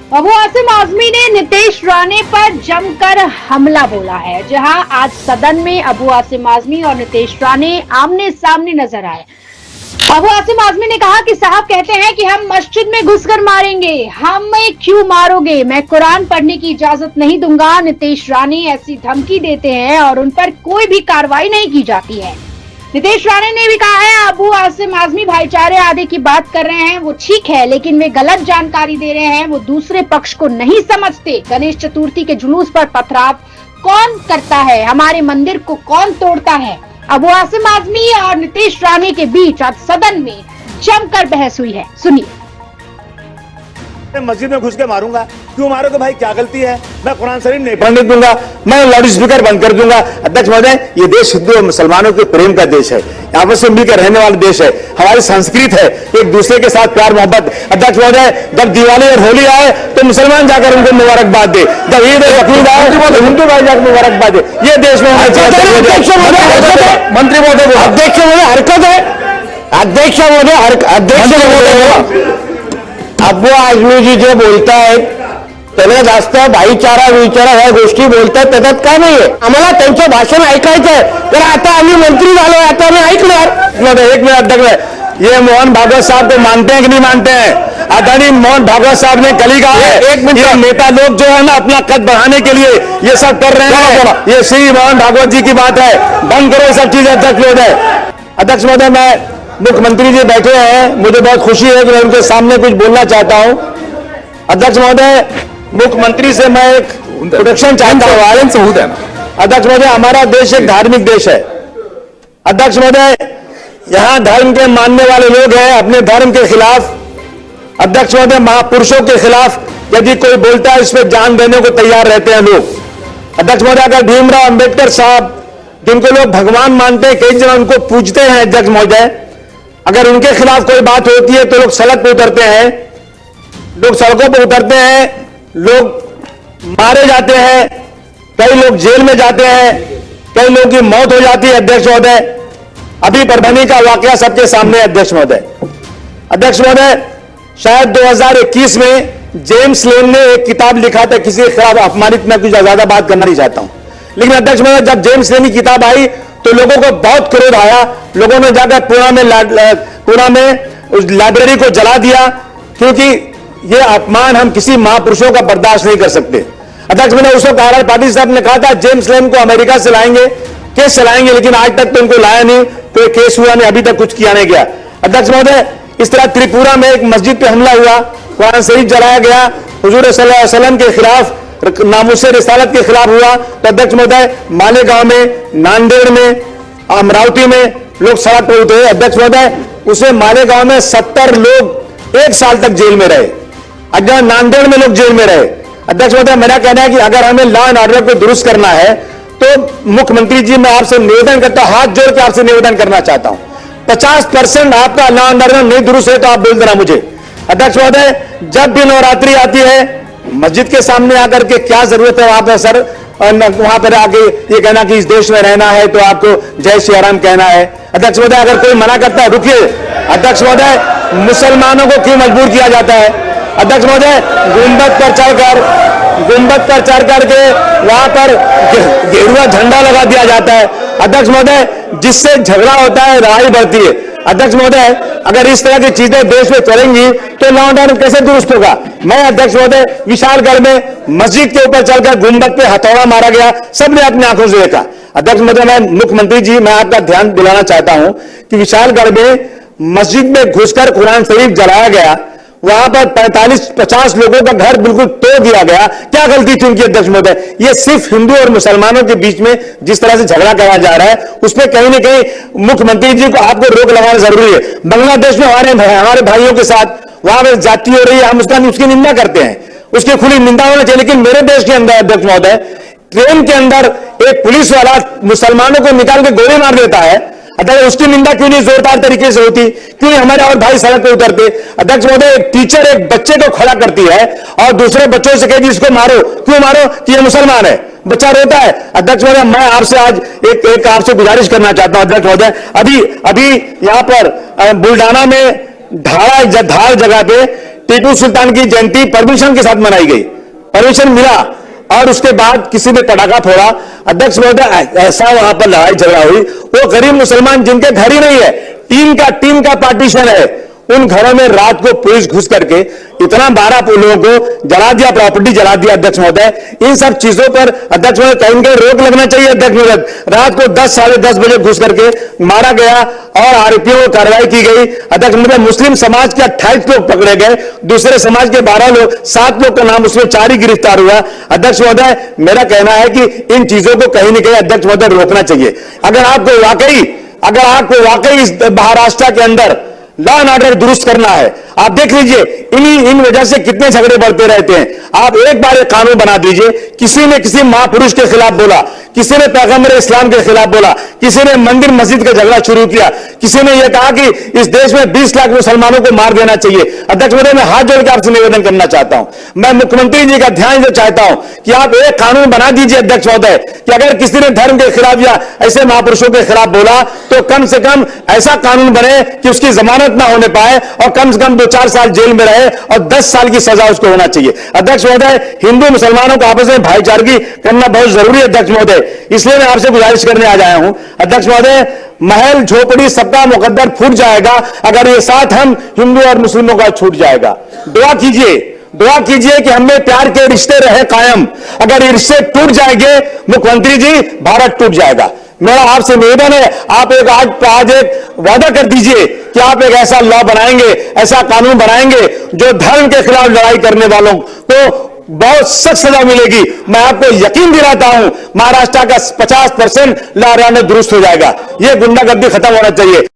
अबू आसिम आजमी ने नीतीश राणे पर जमकर हमला बोला है। जहां आज सदन में अबू आसिम आजमी और नीतीश राणे आमने सामने नजर आए। अबू आसिम आजमी ने कहा कि साहब कहते हैं कि हम मस्जिद में घुसकर मारेंगे, हमें क्यों मारोगे, मैं कुरान पढ़ने की इजाजत नहीं दूंगा। नीतीश राणे ऐसी धमकी देते हैं और उन पर कोई भी कार्रवाई नहीं की जाती है। नीतीश राणे ने भी कहा है अबू आसिम आजमी भाईचारे आदि की बात कर रहे हैं, वो ठीक है, लेकिन वे गलत जानकारी दे रहे हैं, वो दूसरे पक्ष को नहीं समझते। गणेश चतुर्थी के जुलूस पर पथराव कौन करता है, हमारे मंदिर को कौन तोड़ता है। अबू आसिम आजमी और नीतीश राणे के बीच आज सदन में जमकर बहस हुई है, सुनिए। मस्जिद में घुस के मारूंगा, क्यों मारोगे भाई, क्या गलती है, मैं कुरान शरीफ नहीं पढ़ने दूंगा, मैं लाउड स्पीकर बंद कर दूंगा। अध्यक्ष महोदय, ये देश हिंदू और मुसलमानों के प्रेम का देश है, आपस में मिलकर रहने वाला देश है, हमारी संस्कृत है एक दूसरे के साथ प्यार मोहब्बत। अध्यक्ष महोदय, जब दिवाली और होली आए तो मुसलमान जाकर उनको मुबारकबाद दे, जब ईद और बकरीद आए तो हिंदू भाई जाकर मुबारकबाद दे। ये देश में मंत्री महोदय अध्यक्ष महोदय हरकत है, अध्यक्ष महोदय अबू आजमी जी जे बोलतायत त्याला जास्त भाईचारा विचारा ह्या गोष्टी बोलतात, त्याच्यात काय नाहीये, आम्हाला त्यांचं भाषण ऐकायचंय, तर आता आम्ही मंत्री झालोय, आता आम्ही ऐकणार। एक मिनट अध्यक्ष, ये मोहन भागवत साहब को मानते हैं कि नहीं मानते हैं? आदरणीय मोहन भागवत साहब ने कल ही कहा है, एक मिनट, नेता लोग जो है ना अपना कद बढ़ाने के लिए ये सब कर रहे हैं, ये श्री मोहन भागवत जी की बात है, बंद करो सब चीजें। अध्यक्ष महोदय, अध्यक्ष महोदय, मैं मुख्यमंत्री जी बैठे हैं, मुझे बहुत खुशी है कि मैं उनके सामने कुछ बोलना चाहता हूं। अध्यक्ष महोदय, मुख्यमंत्री से मैं एक प्रोटेक्शन चाहता हूं। अध्यक्ष महोदय, हमारा देश एक धार्मिक देश है। अध्यक्ष महोदय, यहां धर्म के मानने वाले लोग हैं अपने धर्म के खिलाफ। अध्यक्ष महोदय, महापुरुषों के खिलाफ यदि कोई बोलता है इस पर जान देने को तैयार रहते हैं लोग। अध्यक्ष महोदय, अगर भीमराव अंबेडकर साहब जिनको लोग भगवान मानते हैं, कई जगह उनको पूजते हैं, अध्यक्ष महोदय, अगर उनके खिलाफ कोई बात होती है तो लोग सड़क पर उतरते हैं, लोग सड़कों पर उतरते हैं, लोग मारे जाते हैं, कई लोग जेल में जाते हैं, कई लोगों की मौत हो जाती है। अध्यक्ष महोदय, अभी परभनी का वाकया सबके सामने है। अध्यक्ष महोदय, अध्यक्ष महोदय, शायद 2021 में जेम्स लेन ने एक किताब लिखा था, किसी के खिलाफ अपमानित, मैं कुछ ज्यादा बात करना नहीं चाहता हूं, लेकिन अध्यक्ष महोदय, जब जेम्स लेन की किताब आई तो लोगों को बहुत क्रोध आया, लोगों ने जाकर पुणे में उस लाइब्रेरी को जला दिया, क्योंकि ये अपमान हम किसी महापुरुषों का बर्दाश्त नहीं कर सकते। अध्यक्ष महोदय, उस वक्त आर पाटिल साहब ने कहा था जेम्स लेन को अमेरिका से लाएंगे, केस चलाएंगे, लेकिन आज तक तो उनको लाया नहीं, कोई केस हुआ नहीं, अभी तक कुछ किया नहीं गया। अध्यक्ष महोदय, इस तरह त्रिपुरा में एक मस्जिद पे हमला हुआ, कुरान शरीफ जलाया गया, हुजूर सल्लल्लाहु अलैहि वसल्लम के खिलाफ, नामुसे रिसालत के खिलाफ हुआ। तो अध्यक्ष महोदय, मालेगांव में, नांदेड़ में, अमरावती में लोग सड़क पर उतरे। अध्यक्ष महोदय, उसे मालेगांव में 70 लोग 1 साल तक जेल में रहे, अगर नांदेड़ में लोग जेल में रहे। अध्यक्ष महोदय, मेरा कहना है कि अगर हमें लॉ एंड ऑर्डर को दुरुस्त करना है तो मुख्यमंत्री जी, मैं आपसे निवेदन करता हूं, हाथ जोड़ के आपसे निवेदन करना चाहता हूं, 50% आपका लॉ एंड ऑर्डर नहीं दुरुस्त है तो आप बोल देना मुझे। अध्यक्ष महोदय, जब भी नवरात्रि आती है, मस्जिद के सामने आकर के क्या जरूरत है वहां पर सर, वहां पर आके ये कहना कि इस देश में रहना है तो आपको जय श्री राम कहना है। अध्यक्ष महोदय, अगर कोई मना करता है, रुकिए अध्यक्ष महोदय, मुसलमानों को क्यों मजबूर किया जाता है? अध्यक्ष महोदय, गुंबद पर चढ़ करके वहां पर गेरुआ झंडा लगा दिया जाता है। अध्यक्ष महोदय, जिससे झगड़ा होता है, लड़ाई बढ़ती है। अध्यक्ष महोदय, अगर इस तरह की चीजें देश में चलेंगी तो लॉ एंड ऑर्डर कैसे दुरुस्त होगा? मैं अध्यक्ष महोदय, विशालगढ़ में मस्जिद के ऊपर चलकर गुंबद पे हथौड़ा मारा गया, सबने अपनी आंखों से देखा। अध्यक्ष महोदय, मैं मुख्यमंत्री जी, मैं आपका ध्यान दिलाना चाहता हूं कि विशालगढ़ में मस्जिद में घुसकर कुरान शरीफ जलाया गया, वहां पर 45-50 लोगों का घर बिल्कुल तोड़ दिया गया। क्या गलती थी उनकी? अध्यक्ष महोदय, ये सिर्फ हिंदू और मुसलमानों के बीच में जिस तरह से झगड़ा कराया जा रहा है, उसमें कहीं ना कहीं मुख्यमंत्री जी को आपको रोक लगाना जरूरी है। बांग्लादेश में हमारे भाइयों के साथ वहां पर जाति हो रही है, हम उसकी निंदा करते हैं, उसकी खुली निंदा होना चाहिए, लेकिन मेरे देश के अंदर अध्यक्ष महोदय, ट्रेन के अंदर एक पुलिस वाला मुसलमानों को निकाल के गोली मार देता है, अध्यक्ष उसकी निंदा क्यों नहीं जोरदार तरीके से होती? क्यों नहीं हमारे और भाई सड़क पे उतरते? अध्यक्ष महोदय, एक टीचर एक बच्चे को खड़ा करती है और दूसरे बच्चों से कहती है इसको मारो, क्यों मारो? कि ये मुसलमान है, बच्चा रोता है। अध्यक्ष महोदय, मैं आपसे आज एक आपसे गुजारिश करना चाहता हूं अध्यक्ष महोदय, अभी यहाँ पर बुल्डाना में धार जगह पे टीपू सुल्तान की जयंती परमिशन के साथ मनाई गई, परमिशन मिला, और उसके बाद किसी ने पटाखा फोड़ा। अध्यक्ष महोदय, ऐसा वहां पर लड़ाई झगड़ा हुई, वो गरीब मुसलमान जिनके घर ही नहीं है, टीम का पार्टीशन है, उन घरों में रात को पुलिस घुस करके इतना 12 लोगों को जला दिया, प्रॉपर्टी जला दिया। अध्यक्ष महोदय, इन सब चीजों पर अध्यक्ष महोदय कहीं कहीं रोक लगना चाहिए। अध्यक्ष महोदय, रात को 10 साढ़े 10 बजे घुस करके मारा गया और आरोपियों को कार्रवाई की गई। अध्यक्ष महोदय, मुस्लिम समाज के 28 लोग पकड़े गए, दूसरे समाज के 12 लोग, 7 लोग का नाम, उसमें 4 ही गिरफ्तार हुआ। अध्यक्ष महोदय, मेरा कहना है कि इन चीजों को कहीं न कहीं अध्यक्ष महोदय रोकना चाहिए। अगर आपको वाकई इस महाराष्ट्र के अंदर लॉ एंड ऑर्डर दुरुस्त करना है, आप देख लीजिए इन वजह से कितने झगड़े बढ़ते रहते हैं। आप एक बार एक कानून बना दीजिए। किसी ने किसी महापुरुष के खिलाफ बोला, किसी ने पैगंबर इस्लाम के खिलाफ बोला, किसी ने मंदिर मस्जिद का झगड़ा शुरू किया, किसी ने यह कहा कि इस देश में 20 लाख मुसलमानों को मार देना चाहिए। अध्यक्ष महोदय, मैं हाथ जोड़ के आपसे निवेदन करना चाहता हूं, मैं मुख्यमंत्री जी का ध्यान देना चाहता हूं कि आप एक कानून बना दीजिए अध्यक्ष महोदय, कि अगर किसी ने धर्म के खिलाफ या ऐसे महापुरुषों के खिलाफ बोला तो कम से कम ऐसा कानून बने कि उसकी जमानत ना होने पाए और कम से कम 2-4 साल जेल में रहे और 10 साल की सजा उसको होना चाहिए। अध्यक्ष महोदय, हिंदू मुसलमानों को आपस में भाईचारगी करना बहुत जरूरी है अध्यक्ष महोदय, इसलिए मैं आपसे गुजारिश करने आज आया हूं। अध्यक्ष महोदय, महल झोपड़ी सबका मुकद्दर फूट जाएगा अगर ये साथ हम हिंदू और मुस्लिमों का छूट जाएगा। दुआ कीजिए कि हमें प्यार के रिश्ते रहे कायम। अगर ये रिश्ते टूट जाएंगे मुख्यमंत्री जी, भारत टूट जाएगा। मेरा आपसे निवेदन है, आप आज एक वादा कर दीजिए कि आप एक ऐसा लॉ बनाएंगे, ऐसा कानून बनाएंगे जो धर्म के खिलाफ लड़ाई करने वालों को बहुत सख्त सजा मिलेगी। मैं आपको यकीन दिलाता हूं महाराष्ट्र का 50% लॉ एंड ऑर्डर दुरुस्त हो जाएगा। यह गुंडागर्दी खत्म होना चाहिए।